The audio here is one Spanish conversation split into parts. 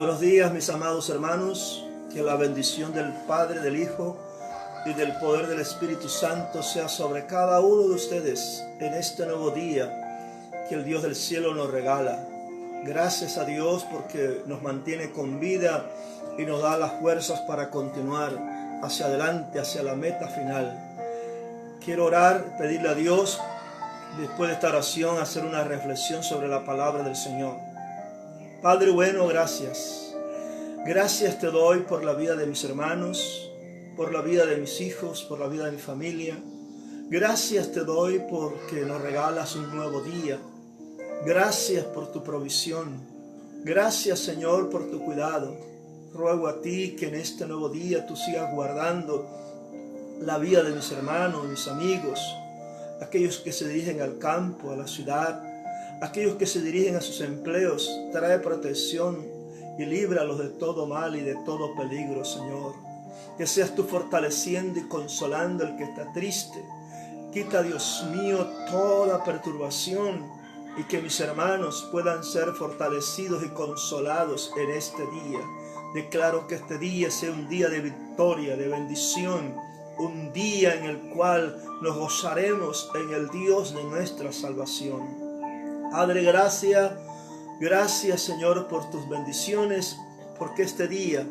Buenos días, mis amados hermanos. Que la bendición del Padre, del Hijo y del poder del Espíritu Santo sea sobre cada uno de ustedes en este nuevo día que el Dios del cielo nos regala. Gracias a Dios porque nos mantiene con vida y nos da las fuerzas para continuar hacia adelante, hacia la meta final. Quiero orar, pedirle a Dios, después de esta oración, hacer una reflexión sobre la palabra del Señor. Padre bueno, gracias. Gracias te doy por la vida de mis hermanos, por la vida de mis hijos, por la vida de mi familia. Gracias te doy porque nos regalas un nuevo día. Gracias por tu provisión. Gracias, Señor, por tu cuidado. Ruego a ti que en este nuevo día tú sigas guardando la vida de mis hermanos, mis amigos, aquellos que se dirigen al campo, a la ciudad, aquellos que se dirigen a sus empleos. Trae protección y líbralos de todo mal y de todo peligro, Señor. Que seas tú fortaleciendo y consolando al que está triste. Quita, Dios mío, toda perturbación y que mis hermanos puedan ser fortalecidos y consolados en este día. Declaro que este día sea un día de victoria, de bendición, un día en el cual nos gozaremos en el Dios de nuestra salvación. Padre, gracias, Señor, por tus bendiciones, porque este día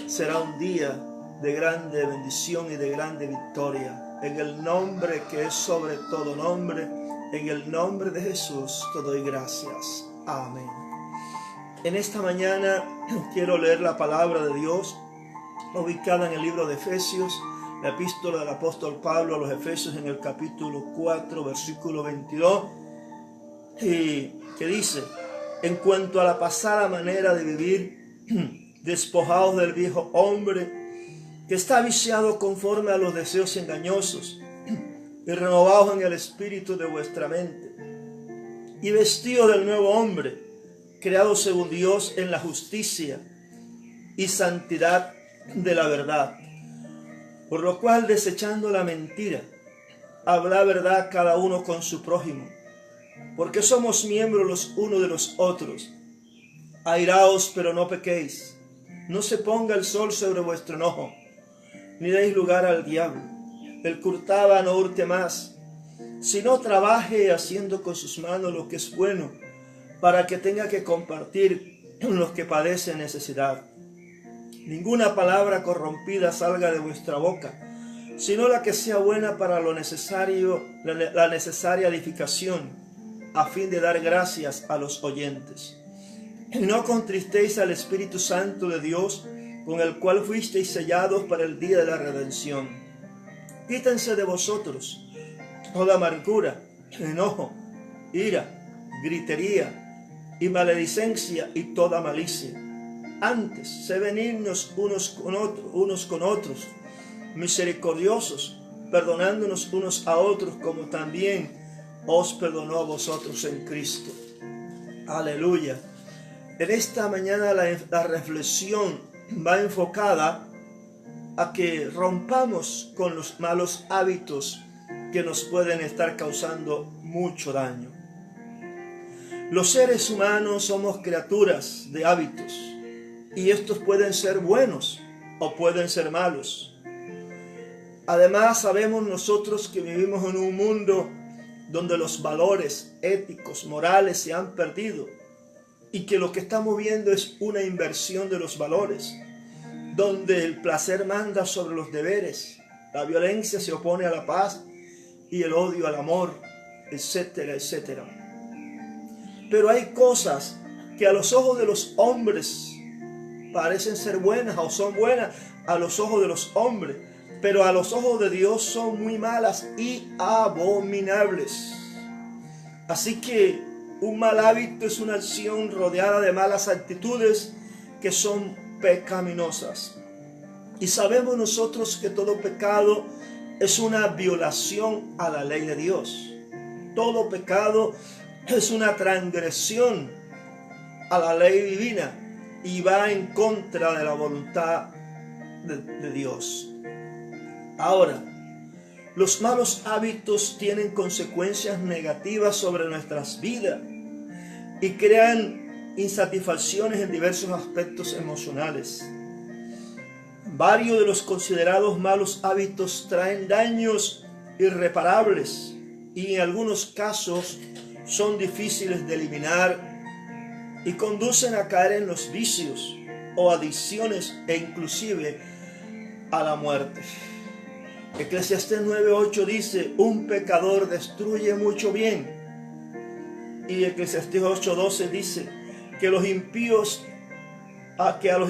será un día de grande bendición y de grande victoria. En el nombre que es sobre todo nombre, en el nombre de Jesús te doy gracias. Amén. En esta mañana quiero leer la palabra de Dios ubicada en el libro de Efesios, la epístola del apóstol Pablo a los Efesios en el capítulo 4, versículo 22, y que dice: en cuanto a la pasada manera de vivir, despojados del viejo hombre, que está viciado conforme a los deseos engañosos, y renovados en el espíritu de vuestra mente, y vestidos del nuevo hombre, creado según Dios en la justicia y santidad de la verdad. Por lo cual, desechando la mentira, habla verdad cada uno con su prójimo, porque somos miembros los unos de los otros. Airaos, pero no pequéis. No se ponga el sol sobre vuestro enojo, ni deis lugar al diablo. El que hurtaba no hurte más, sino trabaje haciendo con sus manos lo que es bueno, para que tenga que compartir con los que padecen necesidad. Ninguna palabra corrompida salga de vuestra boca, sino la que sea buena para lo necesario, la necesaria edificación, a fin de dar gracias a los oyentes. Y no contristéis al Espíritu Santo de Dios, con el cual fuisteis sellados para el día de la redención. Quítense de vosotros toda amargura, enojo, ira, gritería y maledicencia y toda malicia. Antes, sé benignos unos con otros, misericordiosos, perdonándonos unos a otros, como también os perdonó a vosotros en Cristo. Aleluya. En esta mañana la reflexión va enfocada a que rompamos con los malos hábitos que nos pueden estar causando mucho daño. Los seres humanos somos criaturas de hábitos, y estos pueden ser buenos o pueden ser malos. Además, sabemos nosotros que vivimos en un mundo donde los valores éticos, morales se han perdido, y que lo que estamos viendo es una inversión de los valores, donde el placer manda sobre los deberes, la violencia se opone a la paz y el odio al amor, etcétera, etcétera. Pero hay cosas que a los ojos de los hombres parecen ser buenas o son buenas a los ojos de los hombres, pero a los ojos de Dios son muy malas y abominables. Así que un mal hábito es una acción rodeada de malas actitudes que son pecaminosas. Y sabemos nosotros que todo pecado es una violación a la ley de Dios. Todo pecado es una transgresión a la ley divina y va en contra de la voluntad de Dios. Ahora, los malos hábitos tienen consecuencias negativas sobre nuestras vidas y crean insatisfacciones en diversos aspectos emocionales. Varios de los considerados malos hábitos traen daños irreparables y en algunos casos son difíciles de eliminar y conducen a caer en los vicios o adicciones e inclusive a la muerte. Eclesiastés 9:8 dice: un pecador destruye mucho bien. Y Eclesiastés 8:12 dice que a los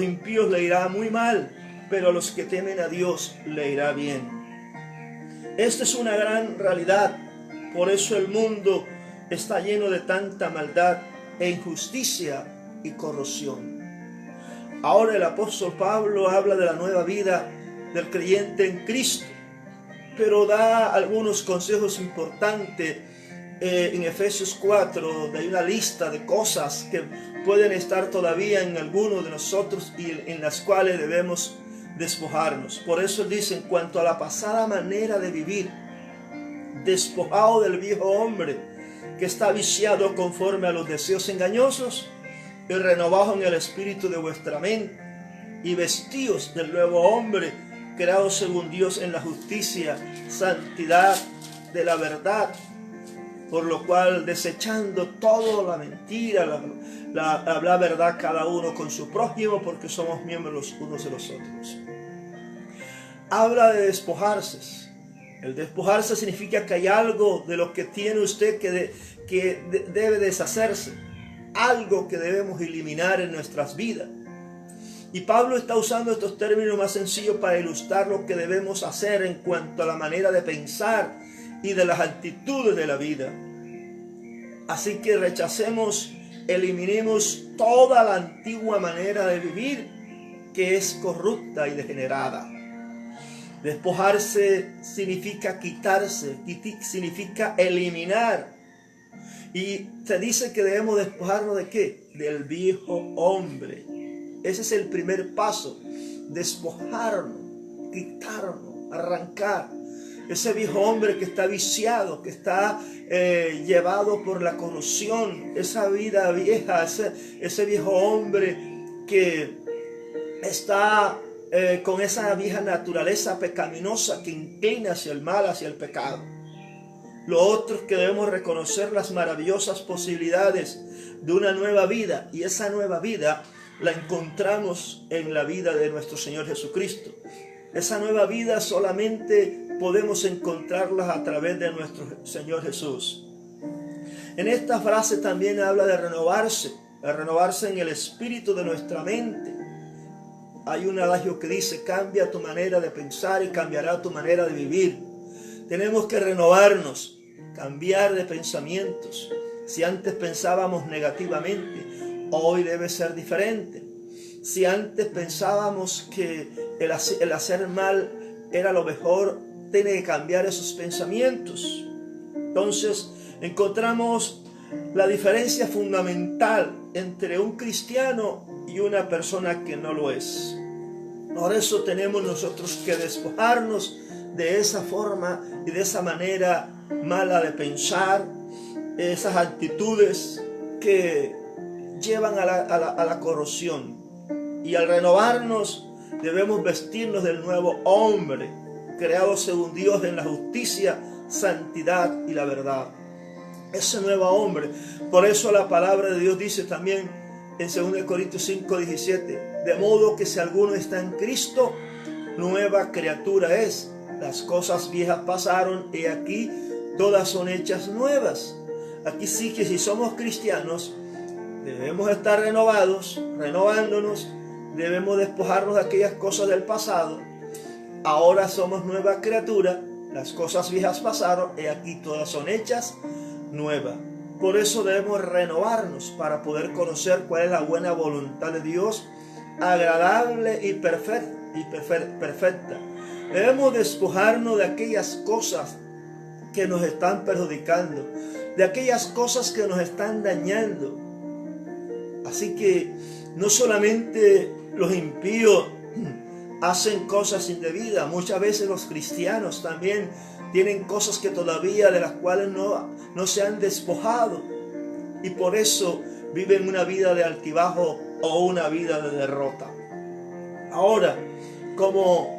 impíos le irá muy mal, pero a los que temen a Dios le irá bien. Esta es una gran realidad. Por eso el mundo está lleno de tanta maldad e injusticia y corrupción. Ahora el apóstol Pablo habla de la nueva vida del creyente en Cristo, pero da algunos consejos importantes en Efesios 4, donde hay una lista de cosas que pueden estar todavía en algunos de nosotros y en las cuales debemos despojarnos. Por eso él dice: en cuanto a la pasada manera de vivir, despojado del viejo hombre que está viciado conforme a los deseos engañosos, y renovado en el espíritu de vuestra mente, y vestidos del nuevo hombre, creado según Dios en la justicia, santidad de la verdad, por lo cual, desechando toda la mentira, la verdad cada uno con su prójimo, porque somos miembros los unos de los otros. Habla de despojarse. El despojarse significa que hay algo de lo que tiene usted que debe deshacerse, algo que debemos eliminar en nuestras vidas. Y Pablo está usando estos términos más sencillos para ilustrar lo que debemos hacer en cuanto a la manera de pensar y de las actitudes de la vida. Así que rechacemos, eliminemos toda la antigua manera de vivir que es corrupta y degenerada. Despojarse significa quitarse, significa eliminar. Y se dice que debemos despojarnos ¿de qué? Del viejo hombre. Ese es el primer paso, despojarnos, quitarnos, arrancar. Ese viejo hombre que está viciado, que está llevado por la corrupción, esa vida vieja, ese viejo hombre que está con esa vieja naturaleza pecaminosa que inclina hacia el mal, hacia el pecado. Lo otro es que debemos reconocer las maravillosas posibilidades de una nueva vida, y esa nueva vida la encontramos en la vida de nuestro Señor Jesucristo. Esa nueva vida solamente podemos encontrarla a través de nuestro Señor Jesús. En esta frase también habla de renovarse en el espíritu de nuestra mente. Hay un adagio que dice: cambia tu manera de pensar y cambiará tu manera de vivir. Tenemos que renovarnos, cambiar de pensamientos. Si antes pensábamos negativamente, hoy debe ser diferente. Si antes pensábamos que el hacer mal era lo mejor, tiene que cambiar esos pensamientos. Entonces encontramos la diferencia fundamental entre un cristiano y una persona que no lo es. Por eso tenemos nosotros que despojarnos de esa forma y de esa manera mala de pensar, esas actitudes que llevan a la corrupción. Y al renovarnos debemos vestirnos del nuevo hombre, creado según Dios en la justicia, santidad y la verdad. Ese nuevo hombre. Por eso la palabra de Dios dice también en 2 Corintios 5:17: de modo que si alguno está en Cristo, nueva criatura es. Las cosas viejas pasaron y aquí todas son hechas nuevas. Aquí sí que si somos cristianos debemos estar renovándonos, debemos despojarnos de aquellas cosas del pasado. Ahora somos nueva criatura, las cosas viejas pasaron y aquí todas son hechas nuevas. Por eso debemos renovarnos para poder conocer cuál es la buena voluntad de Dios, agradable y perfecta. Debemos despojarnos de aquellas cosas que nos están perjudicando, de aquellas cosas que nos están dañando. Así que no solamente los impíos hacen cosas indebidas, muchas veces los cristianos también tienen cosas que todavía de las cuales no se han despojado. Y por eso viven una vida de altibajo o una vida de derrota. Ahora, como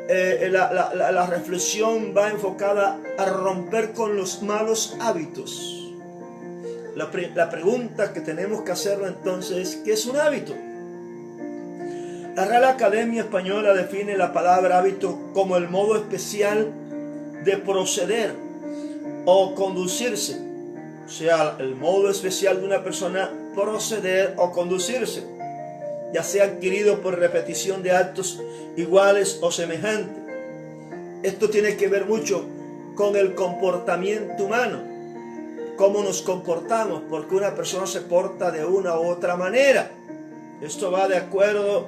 la reflexión va enfocada a romper con los malos hábitos, la pregunta que tenemos que hacerlo entonces es, ¿qué es un hábito? La Real Academia Española define la palabra hábito como el modo especial de proceder o conducirse. O sea, el modo especial de una persona proceder o conducirse, ya sea adquirido por repetición de actos iguales o semejantes. Esto tiene que ver mucho con el comportamiento humano, cómo nos comportamos, porque una persona se porta de una u otra manera. Esto va de acuerdo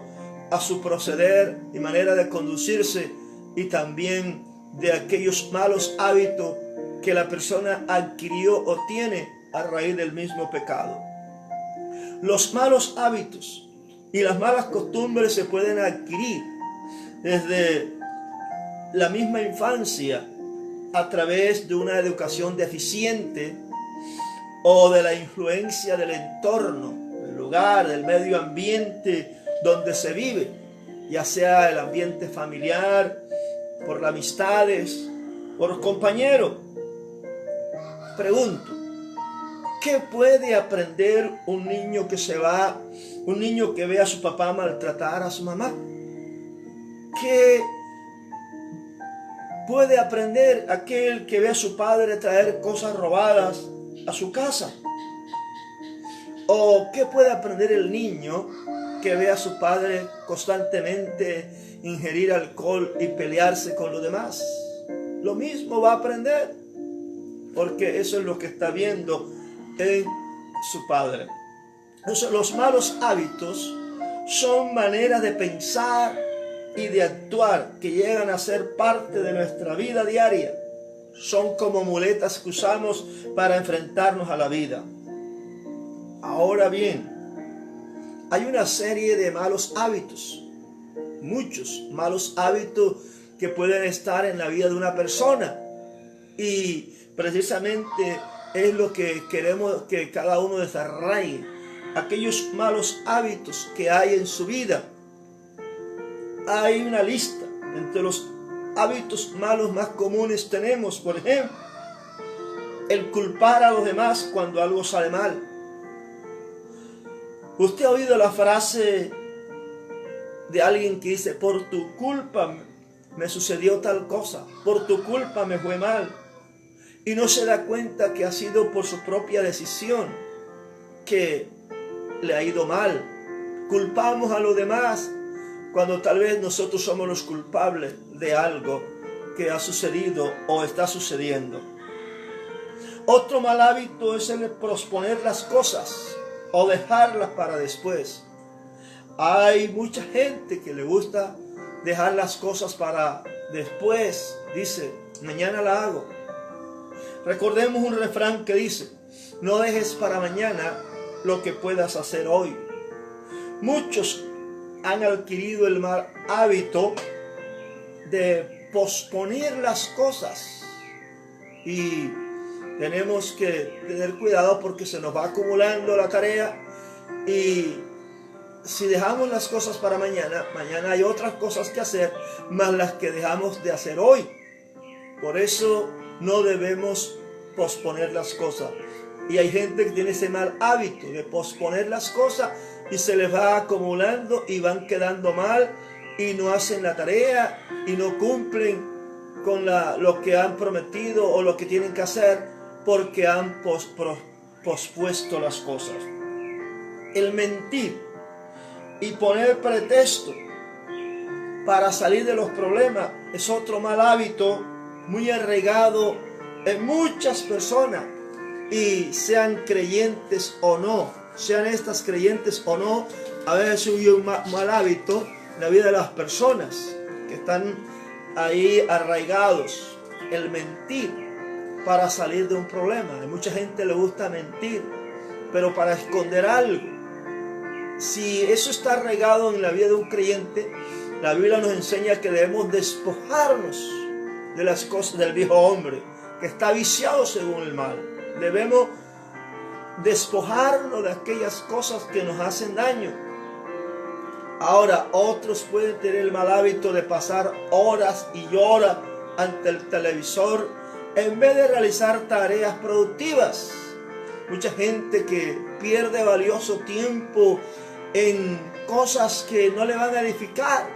a su proceder y manera de conducirse, y también de aquellos malos hábitos que la persona adquirió o tiene a raíz del mismo pecado. Los malos hábitos y las malas costumbres se pueden adquirir desde la misma infancia a través de una educación deficiente o de la influencia del entorno, del lugar, del medio ambiente donde se vive, ya sea el ambiente familiar, por las amistades, por los compañeros. Pregunto, ¿qué puede aprender un niño que ve a su papá maltratar a su mamá? ¿Qué puede aprender aquel que ve a su padre traer cosas robadas a su casa? ¿O qué puede aprender el niño que ve a su padre constantemente ingerir alcohol y pelearse con los demás? Lo mismo va a aprender, porque eso es lo que está viendo en su padre. Entonces, los malos hábitos son maneras de pensar y de actuar que llegan a ser parte de nuestra vida diaria. Son como muletas que usamos para enfrentarnos a la vida. Ahora bien, hay una serie de malos hábitos, muchos malos hábitos que pueden estar en la vida de una persona, y precisamente es lo que queremos que cada uno desarraigue, aquellos malos hábitos que hay en su vida. Hay una lista. Entre los hábitos malos más comunes tenemos, por ejemplo, el culpar a los demás cuando algo sale mal. Usted ha oído la frase de alguien que dice: por tu culpa me sucedió tal cosa, por tu culpa me fue mal. Y no se da cuenta que ha sido por su propia decisión que le ha ido mal. Culpamos a los demás cuando tal vez nosotros somos los culpables de algo que ha sucedido o está sucediendo. Otro mal hábito es el posponer las cosas o dejarlas para después. Hay mucha gente que le gusta dejar las cosas para después. Dice: mañana la hago. Recordemos un refrán que dice: no dejes para mañana lo que puedas hacer hoy. Muchos han adquirido el mal hábito de posponer las cosas, y tenemos que tener cuidado porque se nos va acumulando la tarea, y si dejamos las cosas para mañana, mañana hay otras cosas que hacer más las que dejamos de hacer hoy. Por eso no debemos posponer las cosas. Y hay gente que tiene ese mal hábito de posponer las cosas y se les va acumulando y van quedando mal y no hacen la tarea y no cumplen con lo que han prometido o lo que tienen que hacer porque han pospuesto las cosas. El mentir y poner pretexto para salir de los problemas es otro mal hábito muy arraigado en muchas personas, y sean creyentes o no, sean estas creyentes o no, a veces hay un mal hábito en la vida de las personas que están ahí arraigados, el mentir para salir de un problema. A mucha gente le gusta mentir, pero para esconder algo. Si eso está arraigado en la vida de un creyente, la Biblia nos enseña que debemos despojarnos de las cosas del viejo hombre, que está viciado según el mal. Debemos despojarnos de aquellas cosas que nos hacen daño. Ahora, otros pueden tener el mal hábito de pasar horas y horas ante el televisor en vez de realizar tareas productivas. Mucha gente que pierde valioso tiempo en cosas que no le van a edificar,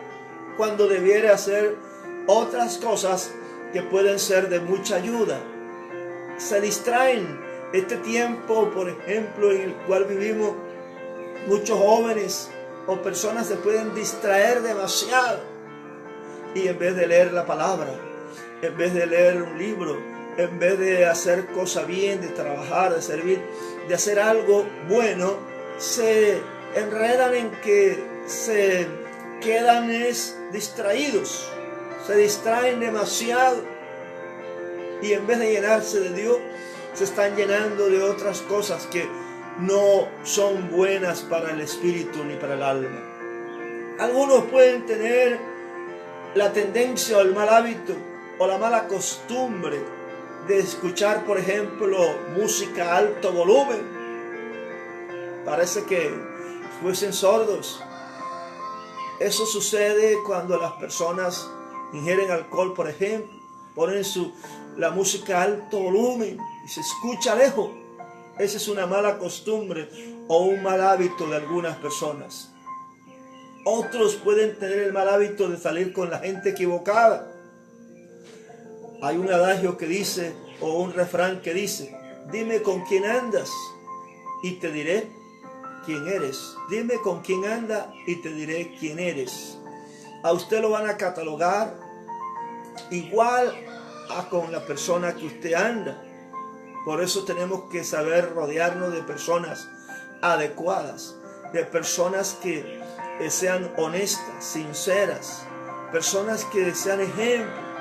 cuando debiera hacer otras cosas que pueden ser de mucha ayuda. Se distraen. Este tiempo, por ejemplo, en el cual vivimos, muchos jóvenes o personas se pueden distraer demasiado, y en vez de leer la palabra, en vez de leer un libro, en vez de hacer cosas bien, de trabajar, de servir, de hacer algo bueno, se enredan en que se quedan distraídos, se distraen demasiado, y en vez de llenarse de Dios, se están llenando de otras cosas que no son buenas para el espíritu ni para el alma. Algunos pueden tener la tendencia o el mal hábito o la mala costumbre de escuchar, por ejemplo, música a alto volumen. Parece que fuesen sordos. Eso sucede cuando las personas ingieren alcohol, por ejemplo, ponen la música a alto volumen y se escucha lejos. Esa es una mala costumbre o un mal hábito de algunas personas. Otros pueden tener el mal hábito de salir con la gente equivocada. Hay un adagio que dice, o un refrán que dice: dime con quién andas y te diré quién eres. Dime con quién anda y te diré quién eres. A usted lo van a catalogar igual a con la persona que usted anda. Por eso tenemos que saber rodearnos de personas adecuadas, de personas que sean honestas, sinceras, personas que sean ejemplo.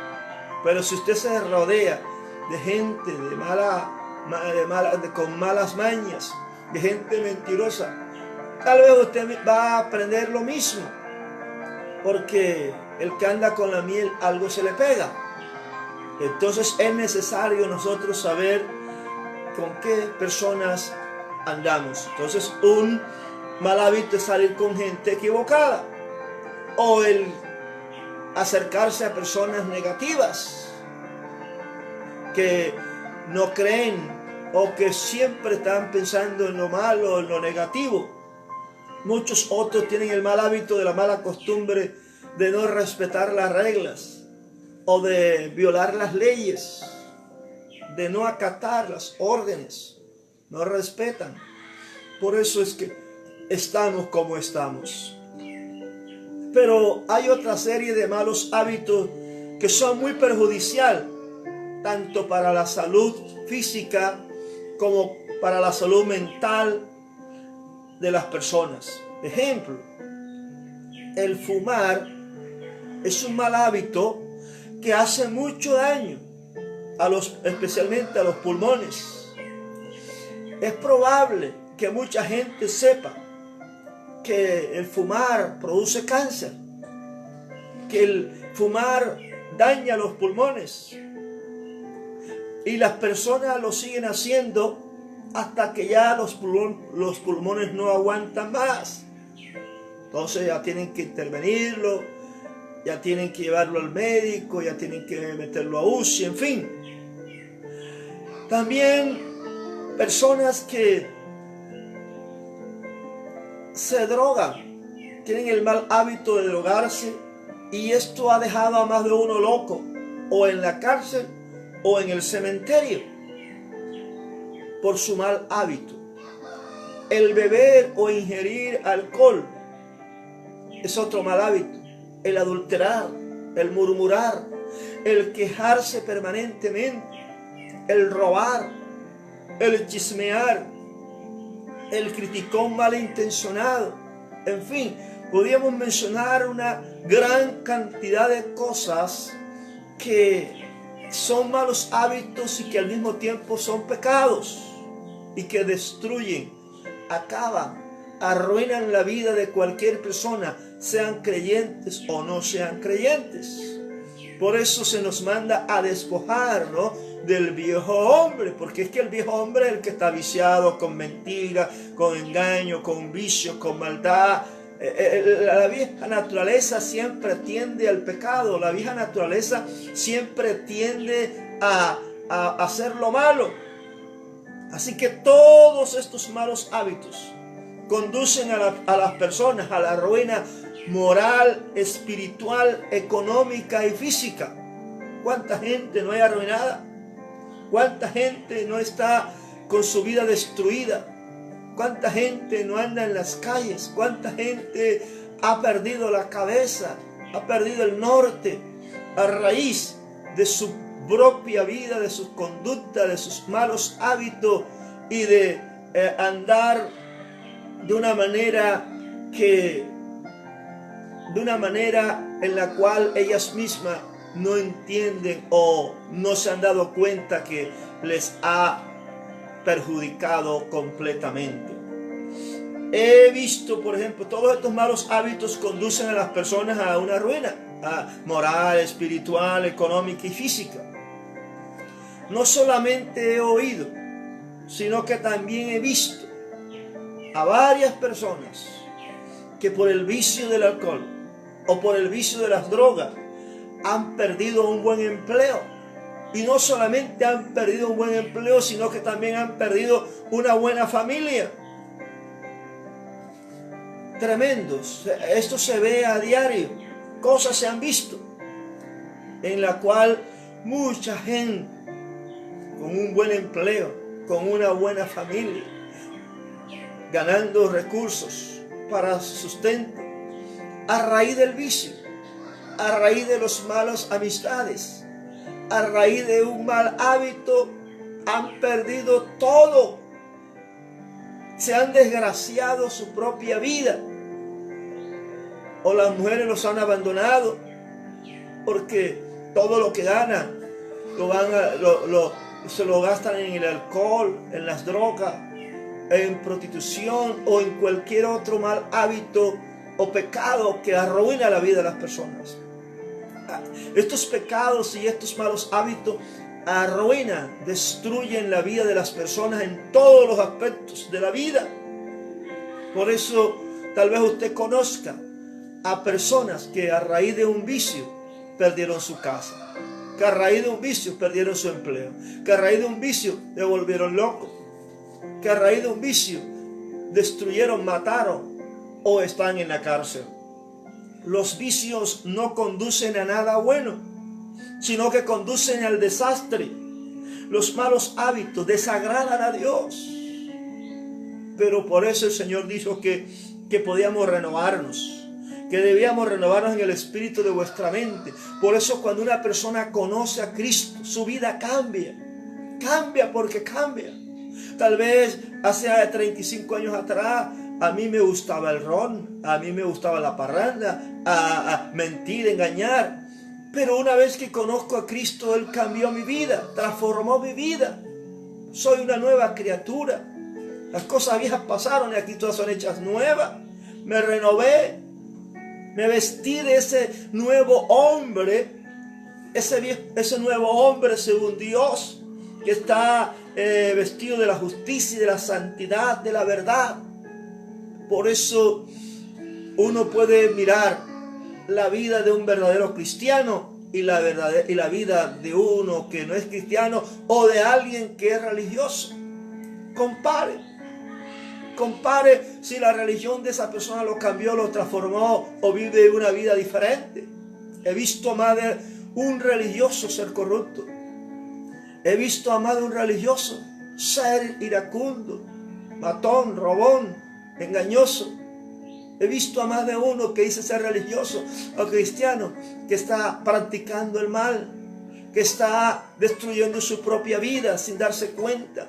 Pero si usted se rodea de gente con malas mañas, de gente mentirosa, tal vez usted va a aprender lo mismo, porque el que anda con la miel algo se le pega. Entonces es necesario nosotros saber con qué personas andamos. Entonces, un mal hábito es salir con gente equivocada, o el acercarse a personas negativas que no creen o que siempre están pensando en lo malo, en lo negativo. Muchos otros tienen el mal hábito de la mala costumbre de no respetar las reglas o de violar las leyes, de no acatar las órdenes, no respetan. Por eso es que estamos como estamos. Pero hay otra serie de malos hábitos que son muy perjudiciales, tanto para la salud física como para la salud mental de las personas. Ejemplo, el fumar es un mal hábito que hace mucho daño, especialmente a los pulmones. Es probable que mucha gente sepa que el fumar produce cáncer, que el fumar daña los pulmones, y las personas lo siguen haciendo hasta que ya los pulmones no aguantan más. Entonces ya tienen que intervenirlo, ya tienen que llevarlo al médico, ya tienen que meterlo a UCI, en fin. También personas que se drogan, tienen el mal hábito de drogarse, y esto ha dejado a más de uno loco, o en la cárcel o en el cementerio, por su mal hábito. El beber o ingerir alcohol es otro mal hábito. El adulterar, el murmurar, el quejarse permanentemente, el robar, el chismear, el criticón malintencionado. En fin, podríamos mencionar una gran cantidad de cosas que son malos hábitos y que al mismo tiempo son pecados, y que destruyen, acaban, arruinan la vida de cualquier persona, sean creyentes o no sean creyentes. Por eso se nos manda a despojar, ¿no?, del viejo hombre, porque es que el viejo hombre es el que está viciado con mentira, con engaño, con vicio, con maldad. La vieja naturaleza siempre tiende al pecado, la vieja naturaleza siempre tiende a hacer lo malo. Así que todos estos malos hábitos conducen a las personas a la ruina moral, espiritual, económica y física. ¿Cuánta gente no hay arruinada? ¿Cuánta gente no está con su vida destruida? ¿Cuánta gente no anda en las calles? ¿Cuánta gente ha perdido la cabeza, ha perdido el norte a raíz de su propia vida, de su conducta, de sus malos hábitos y de andar de una manera en la cual ellas mismas no entienden o no se han dado cuenta que les ha perjudicado completamente? He visto, por ejemplo, todos estos malos hábitos conducen a las personas a una ruina moral, espiritual, económica y física. No solamente he oído, sino que también he visto a varias personas que por el vicio del alcohol o por el vicio de las drogas han perdido un buen empleo. Y no solamente han perdido un buen empleo, sino que también han perdido una buena familia. Tremendos. Esto se ve a diario. Cosas se han visto en la cual mucha gente con un buen empleo, con una buena familia, ganando recursos para su sustento, a raíz del vicio, a raíz de las malas amistades, a raíz de un mal hábito, han perdido todo. Se han desgraciado su propia vida. O las mujeres los han abandonado porque todo lo que ganan se lo gastan en el alcohol, en las drogas, en prostitución o en cualquier otro mal hábito o pecado que arruina la vida de las personas. Estos pecados y estos malos hábitos arruinan, destruyen la vida de las personas en todos los aspectos de la vida. Por eso tal vez usted conozca a personas que a raíz de un vicio perdieron su casa, que a raíz de un vicio perdieron su empleo, que a raíz de un vicio se volvieron locos, que a raíz de un vicio destruyeron, mataron o están en la cárcel. Los vicios no conducen a nada bueno, sino que conducen al desastre. Los malos hábitos desagradan a Dios. Pero por eso el Señor dijo que podíamos renovarnos, que debíamos renovarnos en el espíritu de vuestra mente. Por eso cuando una persona conoce a Cristo, su vida cambia. Cambia porque cambia. Tal vez hace 35 años atrás a mí me gustaba el ron, a mí me gustaba la parranda, a mentir, engañar. Pero una vez que conozco a Cristo, Él cambió mi vida, transformó mi vida. Soy una nueva criatura. Las cosas viejas pasaron y aquí todas son hechas nuevas. Me renové, me vestí de ese nuevo hombre, ese nuevo hombre según Dios, que está vestido de la justicia y de la santidad, de la verdad. Por eso uno puede mirar la vida de un verdadero cristiano y la vida de uno que no es cristiano o de alguien que es religioso. Compare si la religión de esa persona lo cambió, lo transformó o vive una vida diferente. He visto a más de un religioso ser corrupto. He visto a más de un religioso ser iracundo, matón, robón, engañoso. He visto a más de uno que dice ser religioso o cristiano, que está practicando el mal, que está destruyendo su propia vida sin darse cuenta.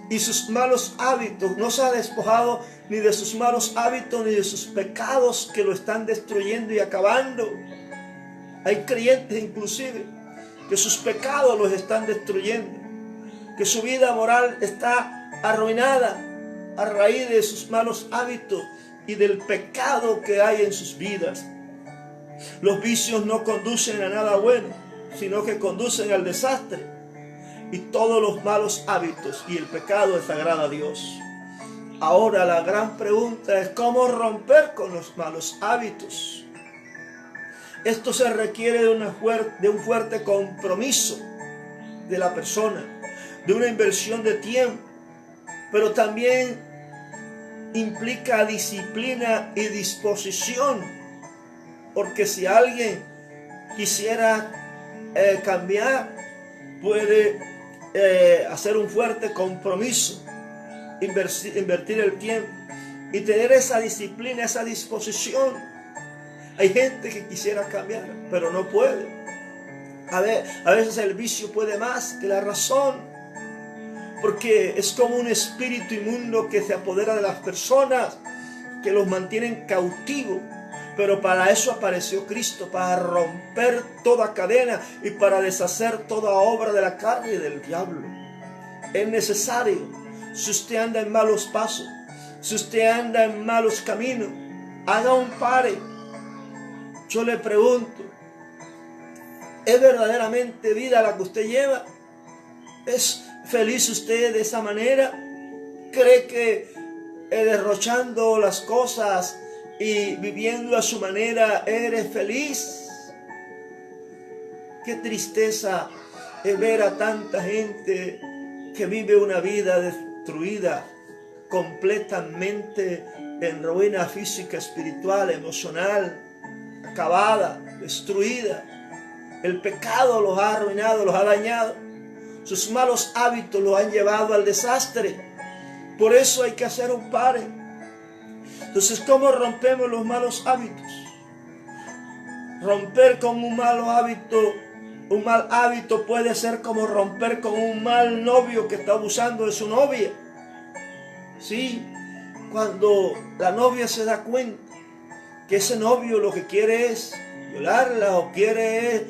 Y sus malos hábitos, no se ha despojado ni de sus malos hábitos ni de sus pecados que lo están destruyendo y acabando. Hay creyentes inclusive que sus pecados los están destruyendo, que su vida moral está arruinada a raíz de sus malos hábitos y del pecado que hay en sus vidas. Los vicios no conducen a nada bueno, sino que conducen al desastre. Y todos los malos hábitos y el pecado desagrada a Dios. Ahora la gran pregunta es cómo romper con los malos hábitos. Esto se requiere de un fuerte compromiso de la persona, de una inversión de tiempo, pero también implica disciplina y disposición, porque si alguien quisiera cambiar, puede hacer un fuerte compromiso, invertir el tiempo y tener esa disciplina, esa disposición. Hay gente que quisiera cambiar, pero no puede. A veces el vicio puede más que la razón, porque es como un espíritu inmundo que se apodera de las personas, que los mantienen cautivos. Pero para eso apareció Cristo, para romper toda cadena y para deshacer toda obra de la carne y del diablo. Es necesario, si usted anda en malos pasos, si usted anda en malos caminos, haga un pare. Yo le pregunto, ¿es verdaderamente vida la que usted lleva? ¿Es feliz usted de esa manera? ¿Cree que derrochando las cosas y viviendo a su manera eres feliz? Qué tristeza es ver a tanta gente que vive una vida destruida, completamente en ruina física, espiritual, emocional, acabada, destruida. El pecado los ha arruinado, los ha dañado. Sus malos hábitos los han llevado al desastre. Por eso hay que hacer un pare. Entonces, ¿cómo rompemos los malos hábitos? Romper con un mal hábito puede ser como romper con un mal novio que está abusando de su novia. Sí, cuando la novia se da cuenta que ese novio lo que quiere es violarla o quiere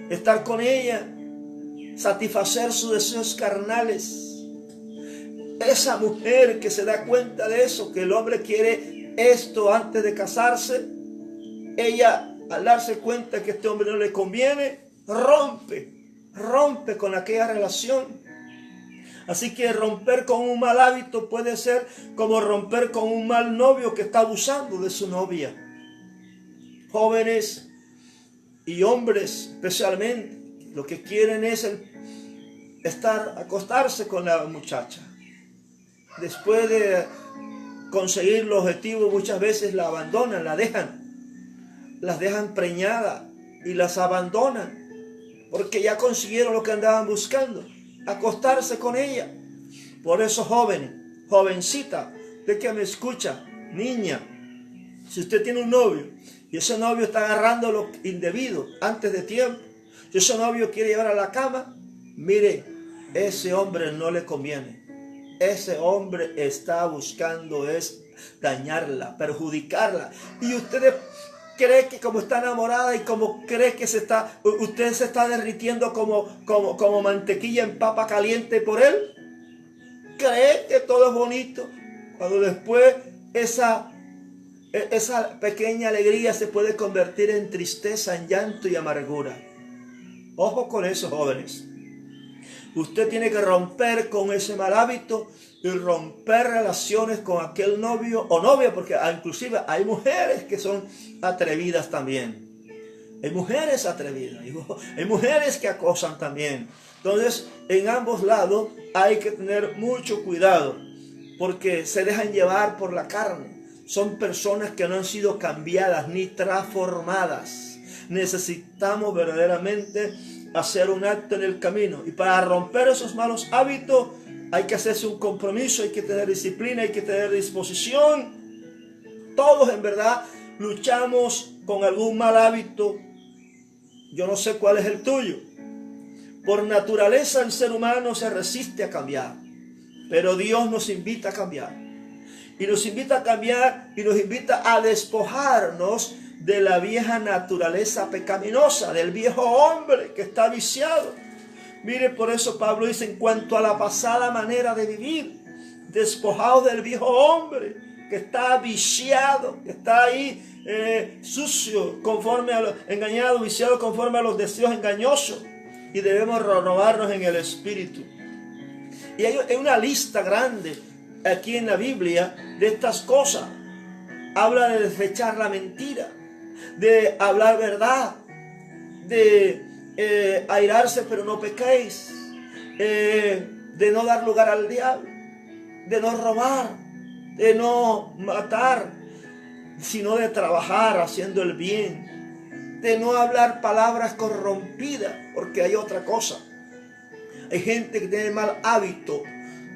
estar con ella, satisfacer sus deseos carnales. Esa mujer que se da cuenta de eso, que el hombre quiere esto antes de casarse, ella al darse cuenta que este hombre no le conviene, rompe con aquella relación. Así que romper con un mal hábito puede ser como romper con un mal novio que está abusando de su novia. Jóvenes y hombres especialmente, lo que quieren es acostarse con la muchacha. Después de conseguir el objetivo, muchas veces la abandonan, las dejan preñadas y las abandonan, porque ya consiguieron lo que andaban buscando, acostarse con ella. Por eso, jóvenes, jovencita, usted que me escucha, niña, si usted tiene un novio y ese novio está agarrando lo indebido antes de tiempo, si ese novio quiere llevar a la cama, mire, ese hombre no le conviene. Ese hombre está buscando es dañarla, perjudicarla. Y usted cree que como está enamorada y como cree que usted se está derritiendo como mantequilla en papa caliente por él. Cree que todo es bonito, cuando después esa pequeña alegría se puede convertir en tristeza, en llanto y amargura. Ojo con eso, jóvenes. Usted tiene que romper con ese mal hábito y romper relaciones con aquel novio o novia, porque inclusive hay mujeres que son atrevidas también. Hay mujeres atrevidas, hay mujeres que acosan también. Entonces, en ambos lados hay que tener mucho cuidado, porque se dejan llevar por la carne. Son personas que no han sido cambiadas ni transformadas. Necesitamos verdaderamente hacer un acto en el camino. Y para romper esos malos hábitos hay que hacerse un compromiso, hay que tener disciplina, hay que tener disposición. Todos en verdad luchamos con algún mal hábito. Yo no sé cuál es el tuyo. Por naturaleza el ser humano se resiste a cambiar, pero Dios nos invita a cambiar. Y nos invita a cambiar y nos invita a despojarnos de la vieja naturaleza pecaminosa, del viejo hombre que está viciado. Mire, por eso Pablo dice, en cuanto a la pasada manera de vivir, despojados del viejo hombre que está viciado, que está ahí sucio, engañado, viciado conforme a los deseos engañosos. Y debemos renovarnos en el espíritu. Y hay una lista grande aquí en la Biblia de estas cosas. Habla de desechar la mentira, de hablar verdad, de airarse pero no pequéis, de no dar lugar al diablo, de no robar, de no matar, sino de trabajar haciendo el bien, de no hablar palabras corrompidas, porque hay otra cosa. Hay gente que tiene mal hábito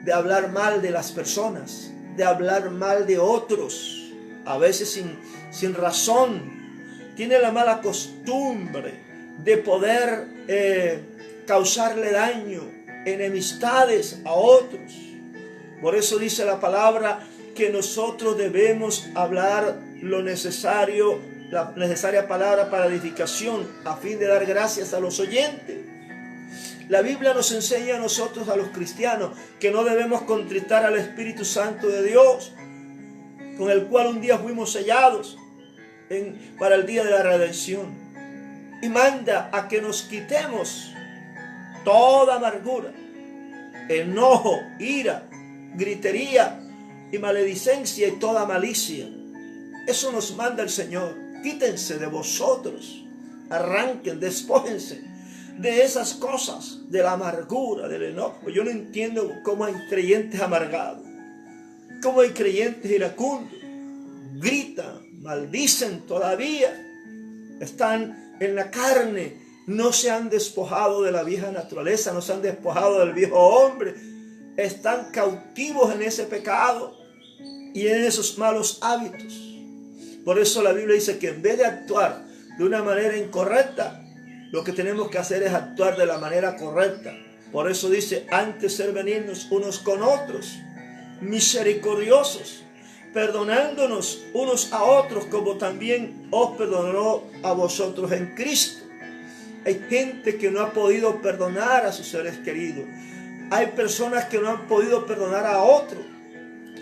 de hablar mal de las personas, de hablar mal de otros, a veces sin razón. Tiene la mala costumbre de poder causarle daño, enemistades a otros. Por eso dice la palabra que nosotros debemos hablar lo necesario, la necesaria palabra para edificación, a fin de dar gracias a los oyentes. La Biblia nos enseña a nosotros, a los cristianos, que no debemos contristar al Espíritu Santo de Dios, con el cual un día fuimos sellados para el día de la redención. Y manda a que nos quitemos toda amargura, enojo, ira, gritería y maledicencia y toda malicia. Eso nos manda el Señor. Quítense de vosotros, arranquen, despójense de esas cosas, de la amargura, del enojo. Yo no entiendo cómo hay creyentes amargados, cómo hay creyentes iracundos, gritan, maldicen todavía, están en la carne, no se han despojado de la vieja naturaleza, no se han despojado del viejo hombre, están cautivos en ese pecado y en esos malos hábitos. Por eso la Biblia dice que en vez de actuar de una manera incorrecta, lo que tenemos que hacer es actuar de la manera correcta. Por eso dice, antes ser benignos unos con otros, misericordiosos, perdonándonos unos a otros, como también os perdonó a vosotros en Cristo. Hay gente que no ha podido perdonar a sus seres queridos. Hay personas que no han podido perdonar a otros.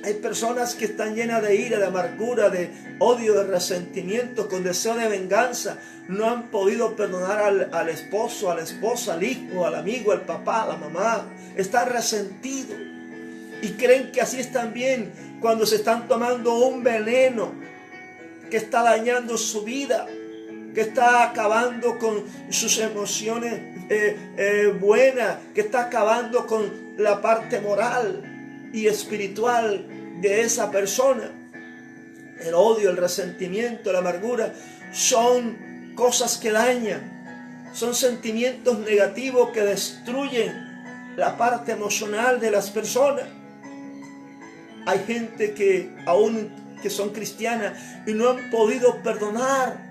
Hay personas que están llenas de ira, de amargura, de odio, de resentimiento, con deseo de venganza. No han podido perdonar al esposo, a la esposa, al hijo, al amigo, al papá, a la mamá. Están resentidos y creen que así están bien cuando se están tomando un veneno que está dañando su vida, que está acabando con sus emociones buenas, que está acabando con la parte moral y espiritual de esa persona. El odio, el resentimiento, la amargura son cosas que dañan, son sentimientos negativos que destruyen la parte emocional de las personas. Hay gente que aún que son cristianas y no han podido perdonar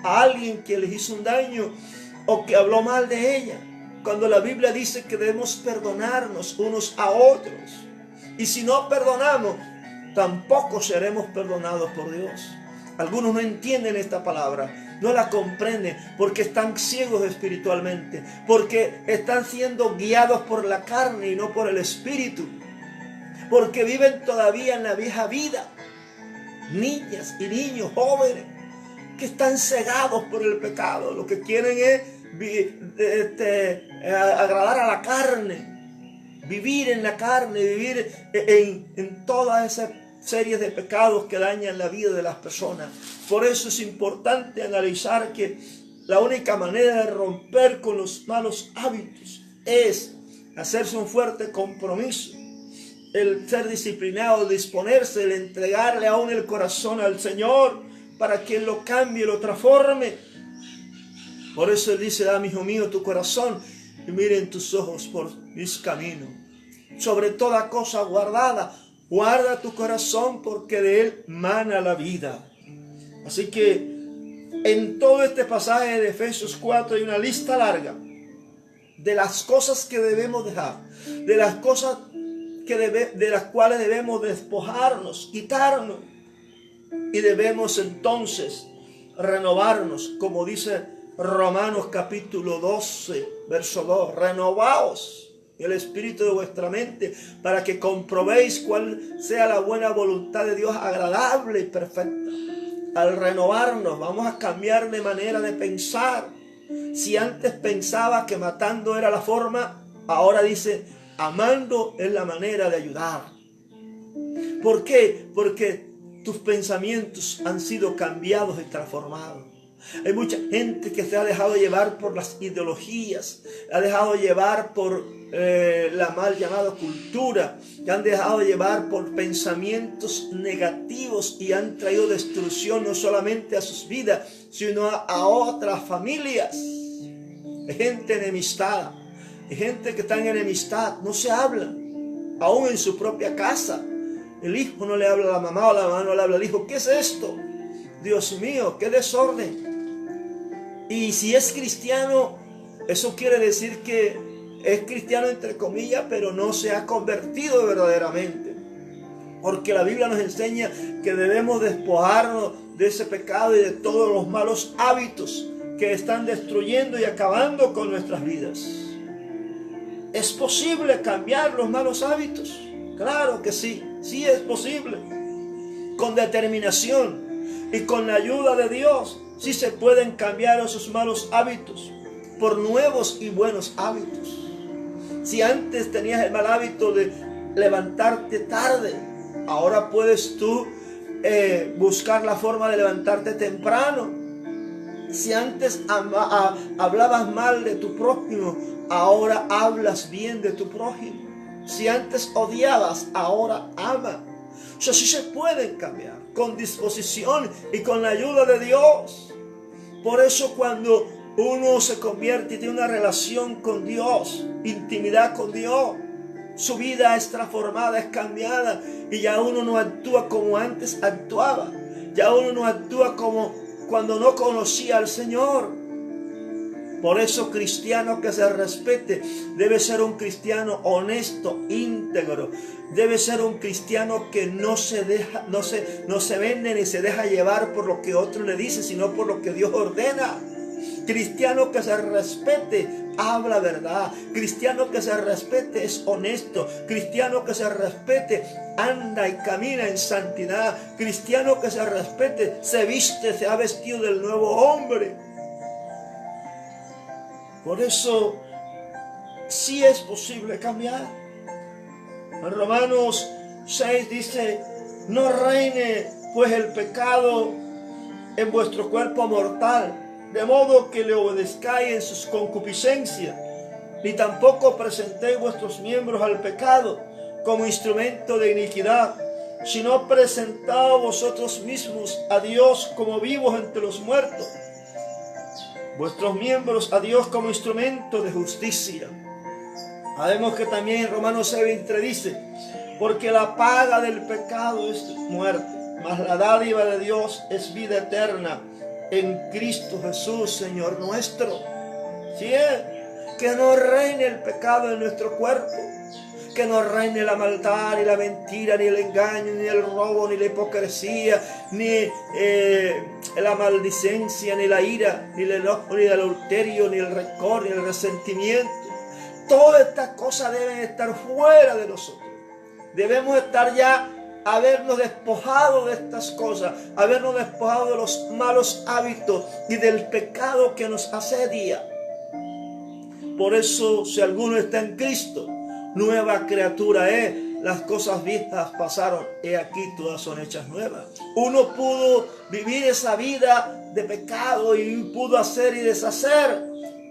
a alguien que les hizo un daño o que habló mal de ella, cuando la Biblia dice que debemos perdonarnos unos a otros. Y si no perdonamos, tampoco seremos perdonados por Dios. Algunos no entienden esta palabra, no la comprenden porque están ciegos espiritualmente, porque están siendo guiados por la carne y no por el espíritu, porque viven todavía en la vieja vida. Niñas y niños jóvenes que están cegados por el pecado, lo que quieren es agradar a la carne, vivir en la carne, vivir en todas esas series de pecados que dañan la vida de las personas. Por eso es importante analizar que la única manera de romper con los malos hábitos es hacerse un fuerte compromiso, el ser disciplinado, disponerse, el entregarle aún el corazón al Señor para que Él lo cambie, lo transforme. Por eso Él dice, dame, hijo mío, tu corazón y miren tus ojos por mis caminos. Sobre toda cosa guardada, guarda tu corazón porque de él mana la vida. Así que en todo este pasaje de Efesios 4 hay una lista larga de las cosas que debemos dejar, de las cosas de las cuales debemos despojarnos, quitarnos, y debemos entonces renovarnos, como dice Romanos capítulo 12, verso 2, renovaos el espíritu de vuestra mente para que comprobéis cuál sea la buena voluntad de Dios, agradable y perfecta. al renovarnos, vamos a cambiar de manera de pensar. Si antes pensaba que matando era la forma, ahora dice, amando es la manera de ayudar. ¿Por qué? Porque tus pensamientos han sido cambiados y transformados. Hay mucha gente que se ha dejado llevar por las ideologías, ha dejado llevar por la mal llamada cultura, que han dejado llevar por pensamientos negativos y han traído destrucción no solamente a sus vidas, sino a otras familias. Hay gente enemistada, hay gente que está en enemistad, no se hablan, aún en su propia casa. El hijo no le habla a la mamá o la mamá no le habla al hijo. ¿Qué es esto? Dios mío, qué desorden. Y si es cristiano, eso quiere decir que es cristiano entre comillas, pero no se ha convertido verdaderamente. Porque la Biblia nos enseña que debemos despojarnos de ese pecado y de todos los malos hábitos que están destruyendo y acabando con nuestras vidas. ¿Es posible cambiar los malos hábitos? Claro que sí, sí es posible. Con determinación y con la ayuda de Dios, sí se pueden cambiar esos malos hábitos por nuevos y buenos hábitos. Si antes tenías el mal hábito de levantarte tarde, ahora puedes tú buscar la forma de levantarte temprano. Si antes hablabas mal de tu prójimo, ahora hablas bien de tu prójimo. Si antes odiabas, ahora ama. O sea, sí se pueden cambiar con disposición y con la ayuda de Dios. Por eso cuando uno se convierte y tiene una relación con Dios, intimidad con Dios, su vida es transformada, es cambiada y ya uno no actúa como antes actuaba. Ya uno no actúa como cuando no conocía al Señor. Por eso, cristiano que se respete debe ser un cristiano honesto, íntegro. Debe ser un cristiano que no se vende ni se deja llevar por lo que otro le dice, sino por lo que Dios ordena. Cristiano que se respete habla verdad. Cristiano que se respete es honesto. Cristiano que se respete anda y camina en santidad. Cristiano que se respete se viste, se ha vestido del nuevo hombre. Por eso sí es posible cambiar. En Romanos 6 dice, no reine pues el pecado en vuestro cuerpo mortal, de modo que le obedezcáis en sus concupiscencias, ni tampoco presentéis vuestros miembros al pecado como instrumento de iniquidad, sino presentaos vosotros mismos a Dios como vivos entre los muertos, vuestros miembros a Dios como instrumento de justicia. Sabemos que también en Romanos 6:23 dice, porque la paga del pecado es muerte, mas la dádiva de Dios es vida eterna en Cristo Jesús, Señor nuestro. ¿Sí es? Que no reine el pecado en nuestro cuerpo, que no reine la maldad, ni la mentira, ni el engaño, ni el robo, ni la hipocresía, ni la maldicencia, ni la ira, ni el enojo, ni el adulterio, ni el rencor, ni el resentimiento. Todas estas cosas deben estar fuera de nosotros. Debemos estar ya, habernos despojado de estas cosas, habernos despojado de los malos hábitos y del pecado que nos asedia. Por eso, si alguno está en Cristo, nueva criatura es. Las cosas viejas pasaron, he aquí todas son hechas nuevas. Uno pudo vivir esa vida de pecado y pudo hacer y deshacer,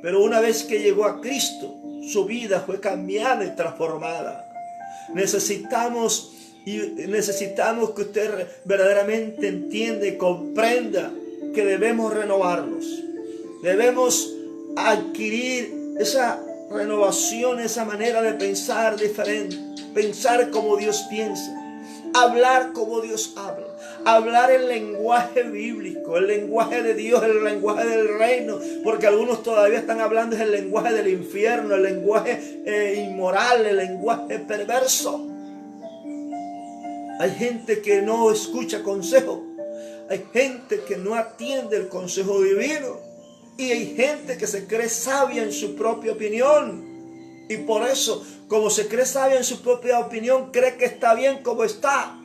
pero una vez que llegó a Cristo, su vida fue cambiada y transformada. Necesitamos que usted verdaderamente entienda y comprenda que debemos renovarnos. Debemos adquirir esa renovación, esa manera de pensar diferente, pensar como Dios piensa, hablar como Dios habla, hablar el lenguaje bíblico, el lenguaje de Dios, el lenguaje del reino, porque algunos todavía están hablando el lenguaje del infierno, el lenguaje inmoral, el lenguaje perverso. Hay gente que no escucha consejo, hay gente que no atiende el consejo divino. Y hay gente que se cree sabia en su propia opinión. Y por eso, como se cree sabia en su propia opinión, cree que está bien como está.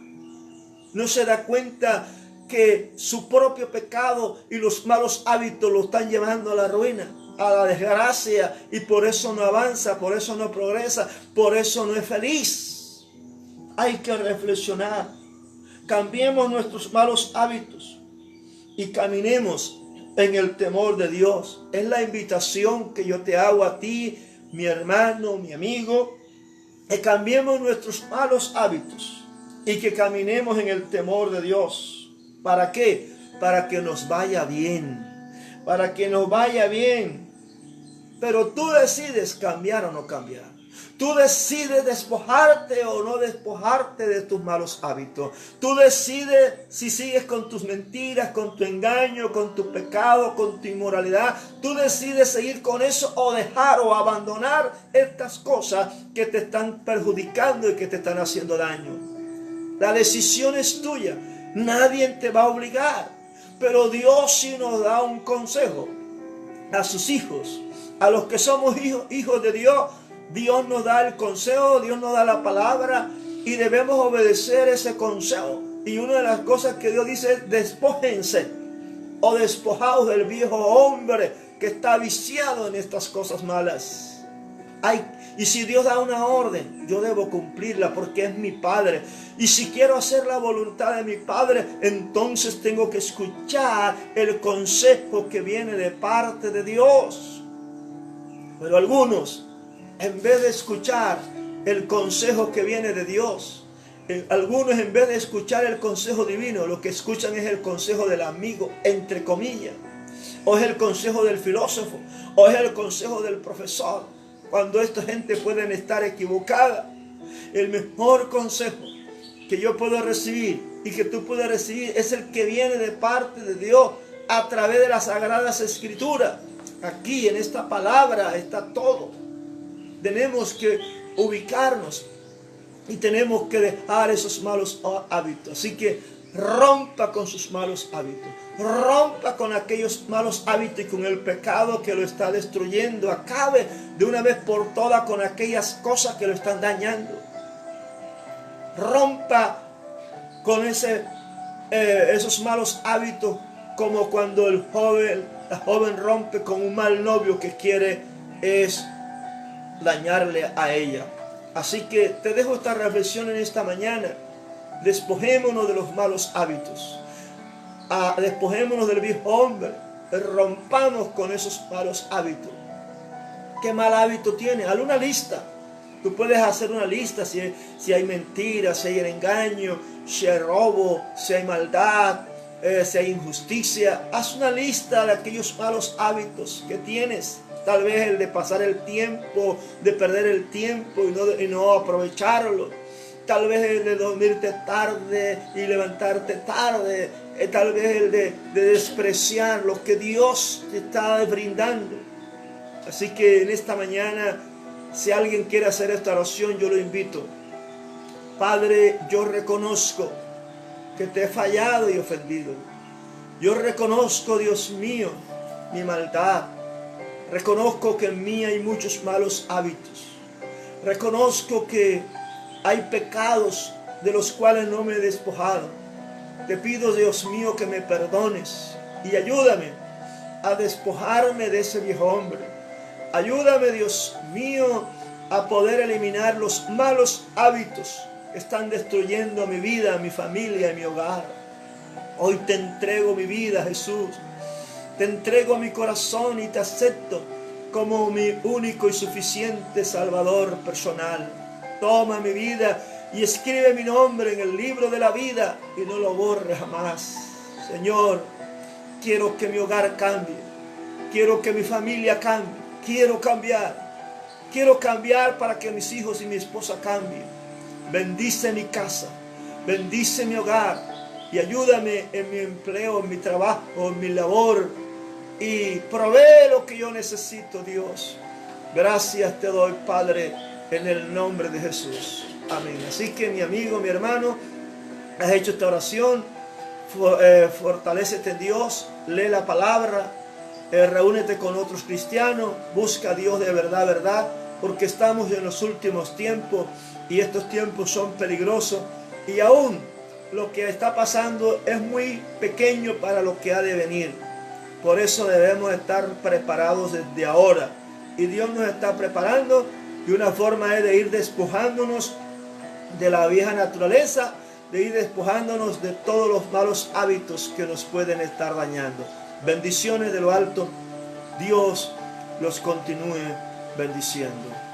No se da cuenta que su propio pecado y los malos hábitos lo están llevando a la ruina, a la desgracia, y por eso no avanza, por eso no progresa, por eso no es feliz. Hay que reflexionar. Cambiemos nuestros malos hábitos y caminemos en el temor de Dios. Es la invitación que yo te hago a ti, mi hermano, mi amigo, que cambiemos nuestros malos hábitos y que caminemos en el temor de Dios. ¿Para qué? Para que nos vaya bien. Para que nos vaya bien. Pero tú decides cambiar o no cambiar. Tú decides despojarte o no despojarte de tus malos hábitos. Tú decides si sigues con tus mentiras, con tu engaño, con tu pecado, con tu inmoralidad. Tú decides seguir con eso o dejar o abandonar estas cosas que te están perjudicando y que te están haciendo daño. La decisión es tuya. Nadie te va a obligar. Pero Dios sí nos da un consejo a sus hijos. A los que somos hijos de Dios, Dios nos da el consejo, Dios nos da la palabra y debemos obedecer ese consejo. Y una de las cosas que Dios dice es: despójense o despojaos del viejo hombre que está viciado en estas cosas malas. Y si Dios da una orden, yo debo cumplirla porque es mi Padre. Y si quiero hacer la voluntad de mi Padre, entonces tengo que escuchar el consejo que viene de parte de Dios. Pero algunos, en vez de escuchar el consejo que viene de Dios, algunos en vez de escuchar el consejo divino, lo que escuchan es el consejo del amigo, entre comillas, o es el consejo del filósofo, o es el consejo del profesor, cuando esta gente pueden estar equivocada. El mejor consejo que yo puedo recibir y que tú puedes recibir es el que viene de parte de Dios a través de las Sagradas Escrituras. Aquí en esta palabra está todo. Tenemos que ubicarnos y tenemos que dejar esos malos hábitos. Así que rompa con sus malos hábitos. Rompa con aquellos malos hábitos y con el pecado que lo está destruyendo. Acabe de una vez por todas con aquellas cosas que lo están dañando. Rompa con esos malos hábitos, como cuando la joven rompe con un mal novio que quiere es dañarle a ella. Así que te dejo esta reflexión en esta mañana. Despojémonos de los malos hábitos. Despojémonos del viejo hombre. Rompamos con esos malos hábitos. ¿Qué mal hábito tiene? Haz una lista. Tú puedes hacer una lista si hay mentiras, si hay engaño, si hay robo, si hay maldad, si hay injusticia. Haz una lista de aquellos malos hábitos que tienes. Tal vez el de pasar el tiempo, de perder el tiempo y no aprovecharlo. Tal vez el de dormirte tarde y levantarte tarde. Tal vez el de despreciar lo que Dios te está brindando. Así que en esta mañana, si alguien quiere hacer esta oración, yo lo invito. Padre, yo reconozco que te he fallado y ofendido. Yo reconozco, Dios mío, mi maldad. Reconozco que en mí hay muchos malos hábitos. Reconozco que hay pecados de los cuales no me he despojado. Te pido, Dios mío, que me perdones y ayúdame a despojarme de ese viejo hombre. Ayúdame, Dios mío, a poder eliminar los malos hábitos que están destruyendo mi vida, mi familia y mi hogar. Hoy te entrego mi vida, Jesús. Te entrego mi corazón y te acepto como mi único y suficiente Salvador personal. Toma mi vida y escribe mi nombre en el libro de la vida y no lo borre jamás. Señor, quiero que mi hogar cambie. Quiero que mi familia cambie. Quiero cambiar. Quiero cambiar para que mis hijos y mi esposa cambien. Bendice mi casa. Bendice mi hogar. Y ayúdame en mi empleo, en mi trabajo, en mi labor. Y provee lo que yo necesito, Dios. Gracias te doy, Padre, en el nombre de Jesús. Amén. Así que mi amigo, mi hermano, has hecho esta oración. Fortalécete en Dios. Lee la palabra. Reúnete con otros cristianos. Busca a Dios de verdad, verdad. Porque estamos en los últimos tiempos. Y estos tiempos son peligrosos. Y aún lo que está pasando es muy pequeño para lo que ha de venir. Por eso debemos estar preparados desde ahora. Y Dios nos está preparando, y una forma es de ir despojándonos de la vieja naturaleza, de ir despojándonos de todos los malos hábitos que nos pueden estar dañando. Bendiciones de lo alto. Dios los continúe bendiciendo.